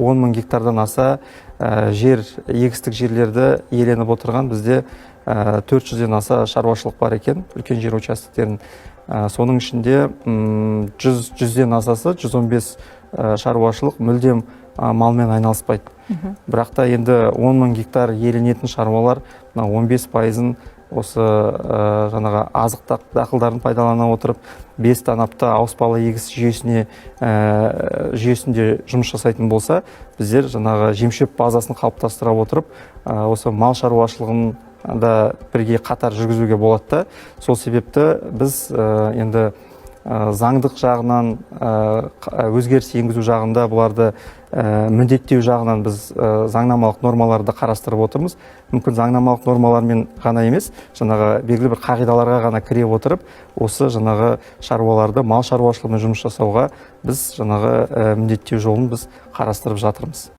10 мың гектардан аса жер, егістік жерлерді иеленіп отырған бізде 400-ден аса шаруашылық бар екен, үлкен жер участоктерін. Соның ішінде 100-ден асасы, 115 шаруашылық мүлдем малмен айналыспайды. Бірақ та енді 10 мың гектар иеленетін шаруалар 15%-ын осы жаңағы азық дақылдарын пайдалана отырып, 5 танапта ауыспалы егіс жүйесінде жұмыс жасайтын болса, біздер жаңағы жемшөп базасын қалыптастыра отырып, осы мал шаруашылығын да бірге қатар жүргізуге болады да. Сол себепті біз енді заңдық жағынан, өзгеріс енгізу жағында, бұларды міндеттеу жағынан біз заңнамалық нормаларды қарастырып отырмыз. Мүмкін заңнамалық нормалармен ғана емес, жаңағы белгілі бір қағидаларға ғана кіре отырып, осы жаңағы шаруаларды мал шаруашылығымен жұмыс жасауға біз жаңағы міндеттеу жолын біз қарастырып жатырмыз.